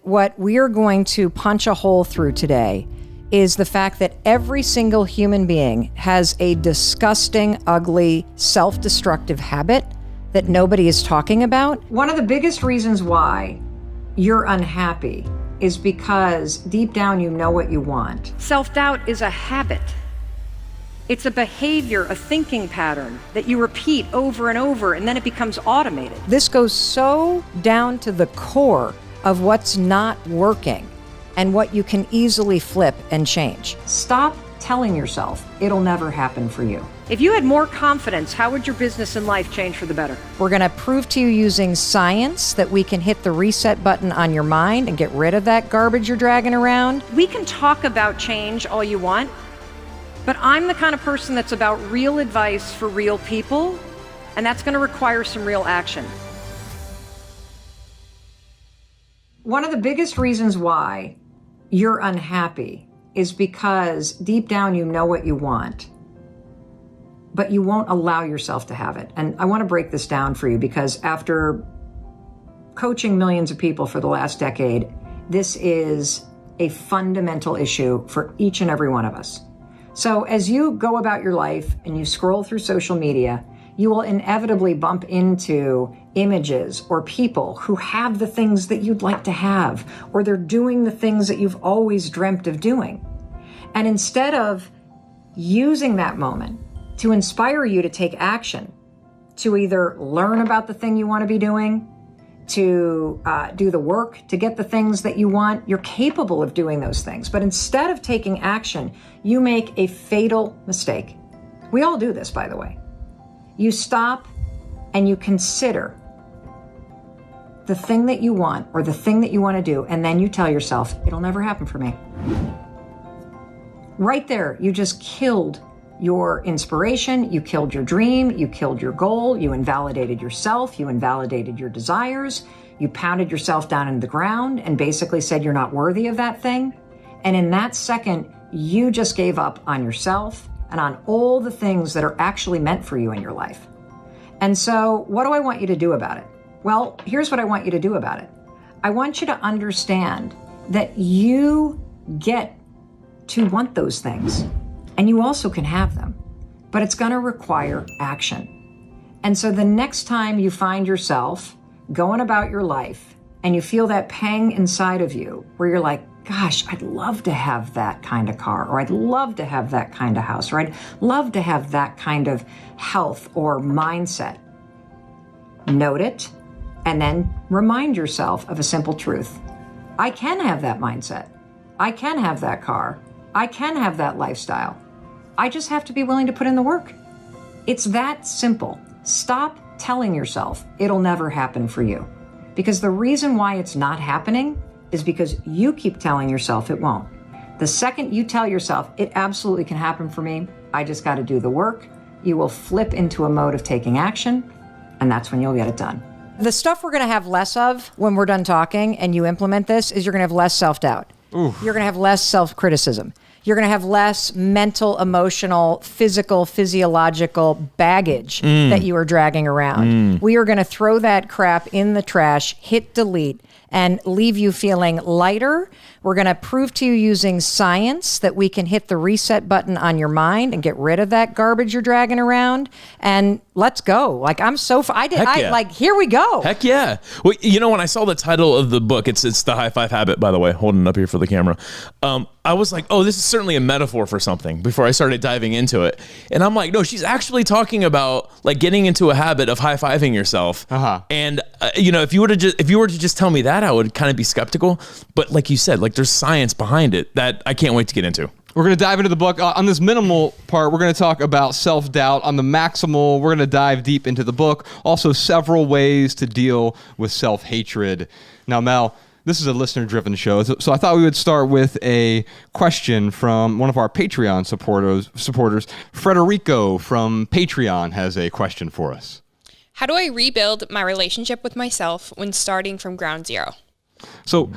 what we're going to punch a hole through today is the fact that every single human being has a disgusting, ugly, self-destructive habit that nobody is talking about. One of the biggest reasons why you're unhappy is because deep down you know what you want. Self-doubt is a habit. It's a behavior, a thinking pattern that you repeat over and over, and then it becomes automated. This goes so down to the core of what's not working and what you can easily flip and change. Stop telling yourself it'll never happen for you. If you had more confidence, how would your business and life change for the better? We're going to prove to you using science that we can hit the reset button on your mind and get rid of that garbage you're dragging around. We can talk about change all you want, but I'm the kind of person that's about real advice for real people, and that's going to require some real action. One of the biggest reasons why you're unhappy is because deep down you know what you want, but you won't allow yourself to have it. And I want to break this down for you because after coaching millions of people for the last decade, this is a fundamental issue for each and every one of us. So as you go about your life and you scroll through social media, you will inevitably bump into images or people who have the things that you'd like to have, or they're doing the things that you've always dreamt of doing. And instead of using that moment to inspire you to take action, to either learn about the thing you want to be doing, to do the work to get the things that you want, you're capable of doing those things. But instead of taking action, you make a fatal mistake. We all do this, by the way. You stop and you consider the thing that you want or the thing that you want to do, and then you tell yourself, it'll never happen for me. Right there, you just killed your inspiration, you killed your dream, you killed your goal, you invalidated yourself, you invalidated your desires, you pounded yourself down in the ground and basically said you're not worthy of that thing. And in that second, you just gave up on yourself and on all the things that are actually meant for you in your life. And so what do I want you to do about it? Well, here's what I want you to do about it. I want you to understand that you get to want those things, and you also can have them, but it's going to require action. And so the next time you find yourself going about your life and you feel that pang inside of you where you're like, gosh, I'd love to have that kind of car, or I'd love to have that kind of house, or I'd love to have that kind of health or mindset. Note it, and then remind yourself of a simple truth. I can have that mindset. I can have that car. I can have that lifestyle. I just have to be willing to put in the work. It's that simple. Stop telling yourself it'll never happen for you. Because the reason why it's not happening is because you keep telling yourself it won't. The second you tell yourself it absolutely can happen for me, I just got to do the work, you will flip into a mode of taking action, and that's when you'll get it done. The stuff we're going to have less of when we're done talking and you implement this is you're going to have less self-doubt. Oof. You're going to have less self-criticism. You're going to have less mental, emotional, physical, physiological baggage that you are dragging around. We are going to throw that crap in the trash, hit delete, and leave you feeling lighter. We're going to prove to you using science that we can hit the reset button on your mind and get rid of that garbage you're dragging around. And let's go. Like, I'm so, here we go. Heck yeah. Well, you know, when I saw the title of the book, it's the High Five Habit, by the way, holding it up here for the camera. I was like, oh, this is certainly a metaphor for something before I started diving into it. And I'm like, no, she's actually talking about like getting into a habit of high-fiving yourself. And you know, if you were to just tell me that, I would kind of be skeptical. But like you said, like there's science behind it that I can't wait to get into. We're going to dive into the book. On this minimal part, we're going to talk about self-doubt. On the maximal, we're going to dive deep into the book. Also, several ways to deal with self-hatred. Now, Mel, this is a listener-driven show, so I thought we would start with a question from one of our Patreon supporters. Frederico from Patreon has a question for us. How do I rebuild my relationship with myself when starting from ground zero? So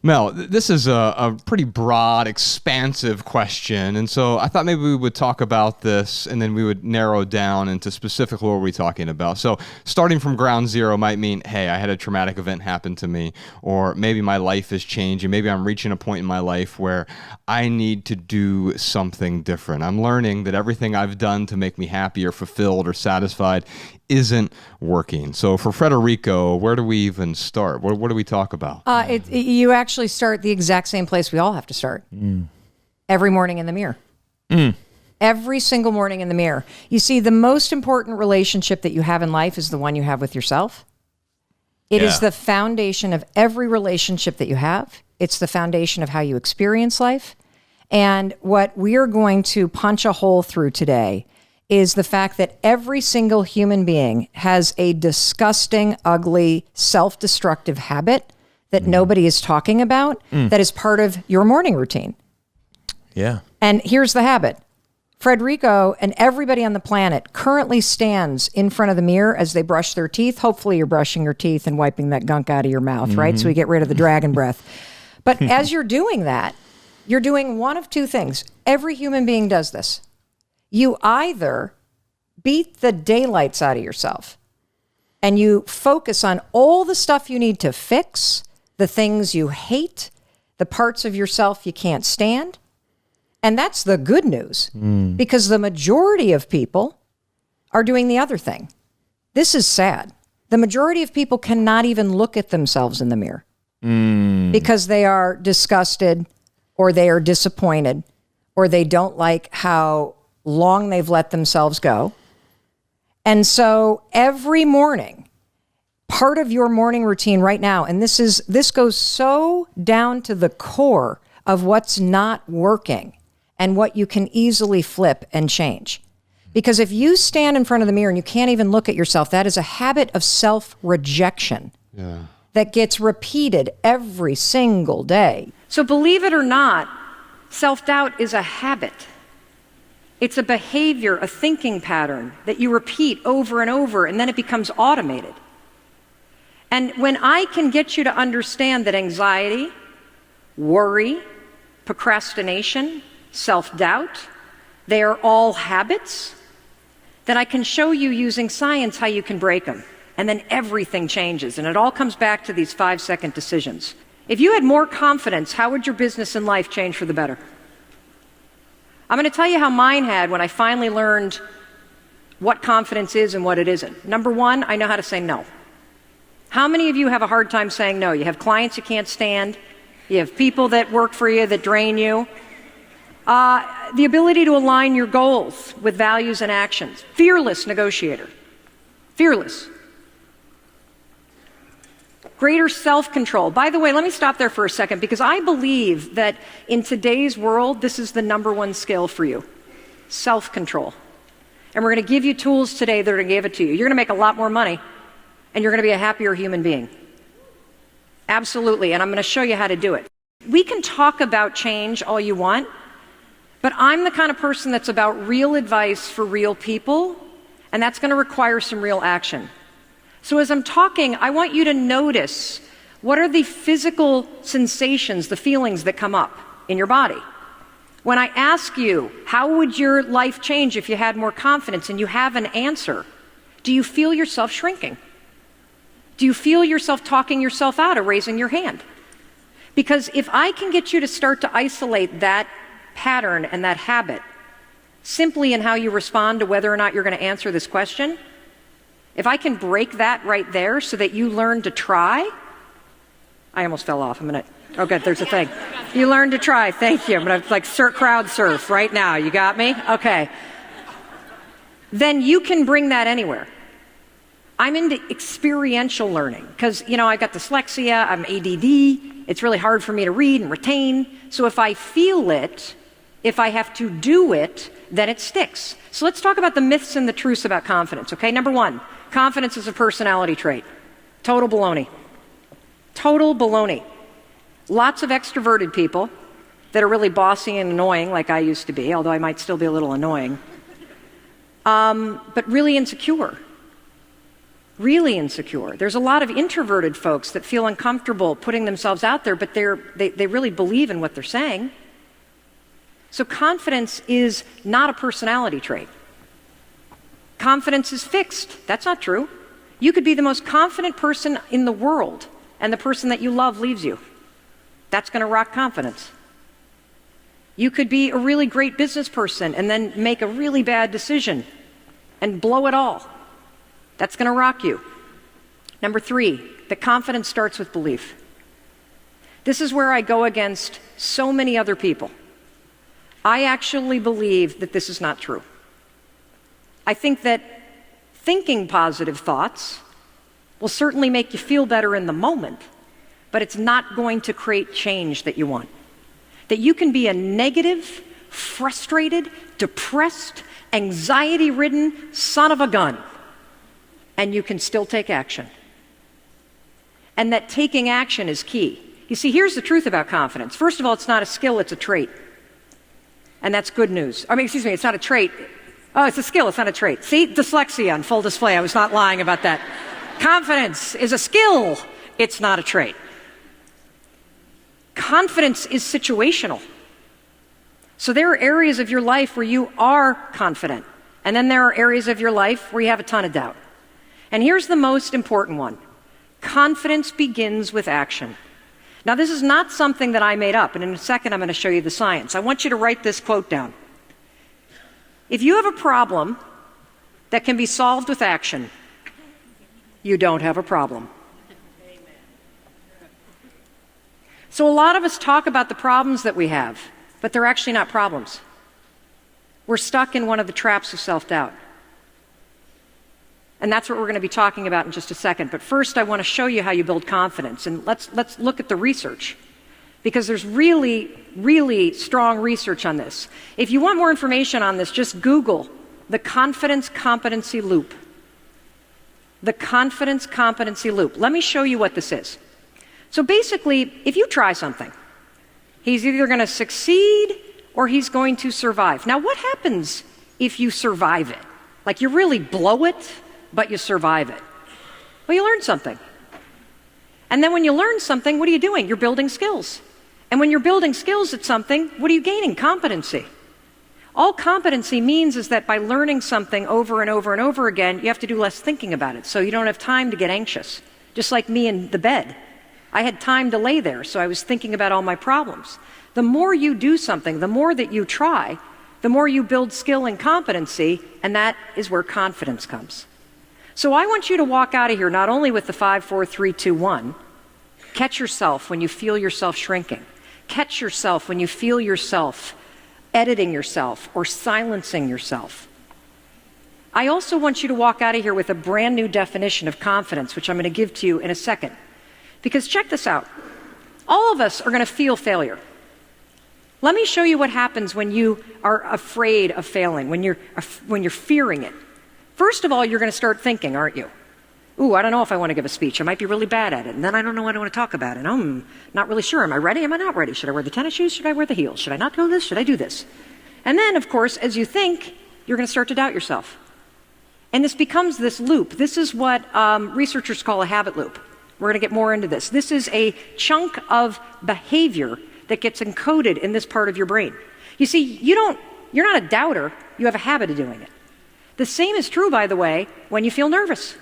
Mel, this is a pretty broad, expansive question, and so I thought maybe we would talk about this, and then we would narrow down into specifically what we're talking about. So starting from ground zero might mean, hey, I had a traumatic event happen to me, or maybe my life is changing. Maybe I'm reaching a point in my life where I need to do something different. I'm learning that everything I've done to make me happy or fulfilled or satisfied isn't working. So for Federico, where do we even start? What do we talk about? You actually start the exact same place we all have to start. Every morning in the mirror. Every single morning in the mirror. You see, the most important relationship that you have in life is the one you have with yourself. It is the foundation of every relationship that you have. It's the foundation of how you experience life. And what we are going to punch a hole through today is the fact that every single human being has a disgusting, ugly, self-destructive habit that nobody is talking about that is part of your morning routine. Yeah. And here's the habit. Frederico and everybody on the planet currently stands in front of the mirror as they brush their teeth. Hopefully you're brushing your teeth and wiping that gunk out of your mouth, right? So we get rid of the dragon breath. But as you're doing that, you're doing one of two things. Every human being does this. You either beat the daylights out of yourself and you focus on all the stuff you need to fix, the things you hate, the parts of yourself you can't stand. And that's the good news, because the majority of people are doing the other thing. This is sad. The majority of people cannot even look at themselves in the mirror because they are disgusted or they are disappointed or they don't like how long they've let themselves go. And so every morning, part of your morning routine right now, and this goes so down to the core of what's not working and what you can easily flip and change. Because if you stand in front of the mirror and you can't even look at yourself, that is a habit of self-rejection that gets repeated every single day. So believe it or not, self-doubt is a habit. It's a behavior, a thinking pattern that you repeat over and over, and then it becomes automated. And when I can get you to understand that anxiety, worry, procrastination, self-doubt, they are all habits, then I can show you using science how you can break them. And then everything changes. And it all comes back to these 5-second decisions. If you had more confidence, how would your business and life change for the better? I'm going to tell you how mine had when I finally learned what confidence is and what it isn't. Number one, I know how to say no. How many of you have a hard time saying no? You have clients you can't stand. You have people that work for you that drain you. The ability to align your goals with values and actions. Fearless negotiator. Fearless. Greater self-control. By the way, let me stop there for a second because I believe that in today's world, this is the number one skill for you. Self-control. And we're going to give you tools today that are going to give it to you. You're going to make a lot more money and you're going to be a happier human being. Absolutely. And I'm going to show you how to do it. We can talk about change all you want, but I'm the kind of person that's about real advice for real people, and that's going to require some real action. So as I'm talking, I want you to notice what are the physical sensations, the feelings that come up in your body. When I ask you, how would your life change if you had more confidence, and you have an answer, do you feel yourself shrinking? Do you feel yourself talking yourself out of raising your hand? Because if I can get you to start to isolate that pattern and that habit simply in how you respond to whether or not you're going to answer this question, if I can break that right there so that you learn to try, I almost fell off. Oh good, there's a thing. You learn to try, thank you. I'm going to crowd surf right now. You got me? Okay. Then you can bring that anywhere. I'm into experiential learning because, I got dyslexia, I'm ADD, it's really hard for me to read and retain. So if I feel it, if I have to do it, then it sticks. So let's talk about the myths and the truths about confidence, okay? Number one, confidence is a personality trait. Total baloney. Total baloney. Lots of extroverted people that are really bossy and annoying like I used to be, although I might still be a little annoying, but really insecure. really insecure. There's a lot of introverted folks that feel uncomfortable putting themselves out there, but they really believe in what they're saying. So confidence is not a personality trait. Confidence is fixed. That's not true. You could be the most confident person in the world, and the person that you love leaves you. That's going to rock confidence. You could be a really great business person and then make a really bad decision and blow it all. That's going to rock you. Number 3, the confidence starts with belief. This is where I go against so many other people. I actually believe that this is not true. I think that thinking positive thoughts will certainly make you feel better in the moment, but it's not going to create change that you want. That you can be a negative, frustrated, depressed, anxiety-ridden son of a gun, and you can still take action. And that taking action is key. You see, here's the truth about confidence. First of all, it's not a skill, it's a trait. And that's good news. It's not a trait. Oh, it's a skill, it's not a trait. See, dyslexia on full display. I was not lying about that. Confidence is a skill, it's not a trait. Confidence is situational. So there are areas of your life where you are confident, and then there are areas of your life where you have a ton of doubt. And here's the most important one. Confidence begins with action. Now, this is not something that I made up, and in a second I'm going to show you the science. I want you to write this quote down. If you have a problem that can be solved with action, you don't have a problem. So a lot of us talk about the problems that we have, but they're actually not problems. We're stuck in one of the traps of self-doubt. And that's what we're going to be talking about in just a second. But first, I want to show you how you build confidence. And let's look at the research, because there's really, really strong research on this. If you want more information on this, just Google the confidence competency loop. The confidence competency loop. Let me show you what this is. So basically, if you try something, he's either going to succeed or he's going to survive. Now, what happens if you survive it? Like you really blow it, but you survive it. Well, you learn something. And then when you learn something, what are you doing? You're building skills. And when you're building skills at something, what are you gaining? Competency. All competency means is that by learning something over and over and over again, you have to do less thinking about it. So you don't have time to get anxious. Just like me in the bed. I had time to lay there, so I was thinking about all my problems. The more you do something, the more that you try, the more you build skill and competency, and that is where confidence comes. So I want you to walk out of here not only with the 5, 4, 3, 2, 1. Catch yourself when you feel yourself shrinking. Catch yourself when you feel yourself editing yourself or silencing yourself. I also want you to walk out of here with a brand new definition of confidence, which I'm going to give to you in a second. Because check this out. All of us are going to feel failure. Let me show you what happens when you are afraid of failing, when you're fearing it. First of all, you're going to start thinking, aren't you? Ooh, I don't know if I want to give a speech. I might be really bad at it. And then I don't know what I want to talk about. And I'm not really sure. Am I ready? Am I not ready? Should I wear the tennis shoes? Should I wear the heels? Should I not do this? Should I do this? And then, of course, as you think, you're going to start to doubt yourself. And this becomes this loop. This is what researchers call a habit loop. We're going to get more into this. This is a chunk of behavior that gets encoded in this part of your brain. You see, you're not a doubter. You have a habit of doing it. The same is true, by the way, when you feel nervous.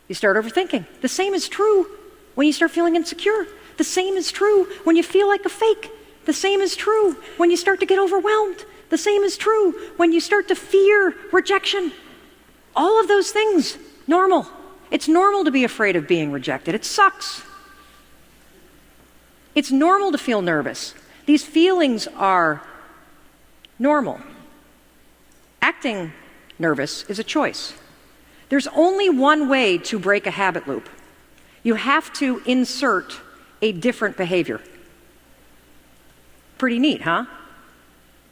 You start overthinking. The same is true when you start feeling insecure. The same is true when you feel like a fake. The same is true when you start to get overwhelmed. The same is true when you start to fear rejection. All of those things, normal. It's normal to be afraid of being rejected. It sucks. It's normal to feel nervous. These feelings are normal. Acting nervous is a choice. There's only one way to break a habit loop. You have to insert a different behavior. Pretty neat, huh?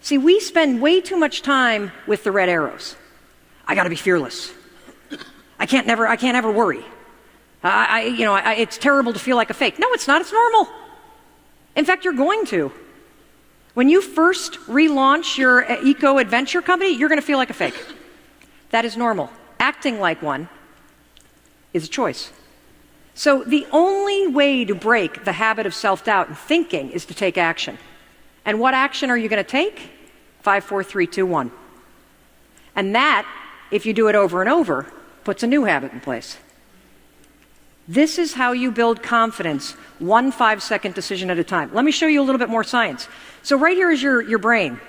See, we spend way too much time with the red arrows. I got to be fearless. I can't ever worry. It's terrible to feel like a fake. No, it's not. It's normal. In fact, you're going to. When you first relaunch your eco-adventure company, you're going to feel like a fake. That is normal. Acting like one is a choice. So the only way to break the habit of self-doubt and thinking is to take action. And what action are you going to take? 5, 4, 3, 2, 1. And that, if you do it over and over, puts a new habit in place. This is how you build confidence, one 5-second decision at a time. Let me show you a little bit more science. So right here is your brain.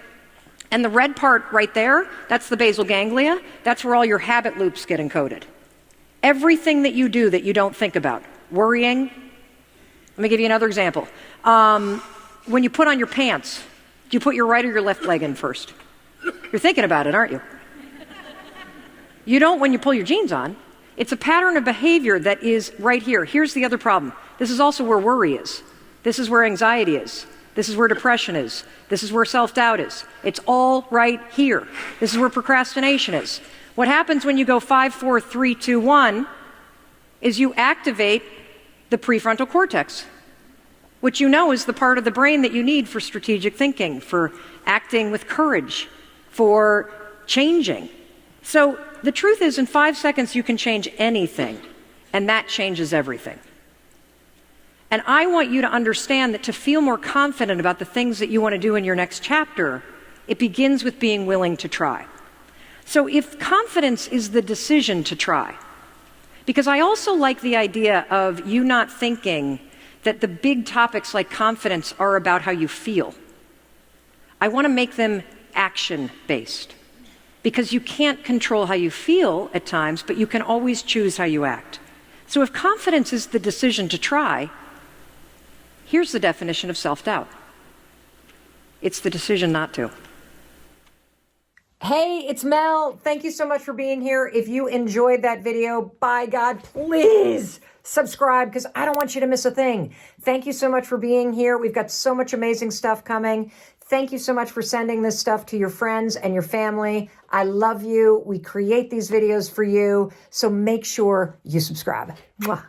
And the red part right there, that's the basal ganglia. That's where all your habit loops get encoded. Everything that you do that you don't think about. Worrying. Let me give you another example. When you put on your pants, do you put your right or your left leg in first? You're thinking about it, aren't you? You don't when you pull your jeans on. It's a pattern of behavior that is right here. Here's the other problem. This is also where worry is. This is where anxiety is. This is where depression is. This is where self-doubt is. It's all right here. This is where procrastination is. What happens when you go 5, 4, 3, 2, 1 is you activate the prefrontal cortex, which you know is the part of the brain that you need for strategic thinking, for acting with courage, for changing. So the truth is, in 5 seconds, you can change anything, and that changes everything. And I want you to understand that to feel more confident about the things that you want to do in your next chapter, it begins with being willing to try. So if confidence is the decision to try, because I also like the idea of you not thinking that the big topics like confidence are about how you feel. I want to make them action-based, because you can't control how you feel at times, but you can always choose how you act. So if confidence is the decision to try, here's the definition of self-doubt. It's the decision not to. Hey, it's Mel. Thank you so much for being here. If you enjoyed that video, by God, please subscribe, because I don't want you to miss a thing. Thank you so much for being here. We've got so much amazing stuff coming. Thank you so much for sending this stuff to your friends and your family. I love you. We create these videos for you, so make sure you subscribe. Mwah.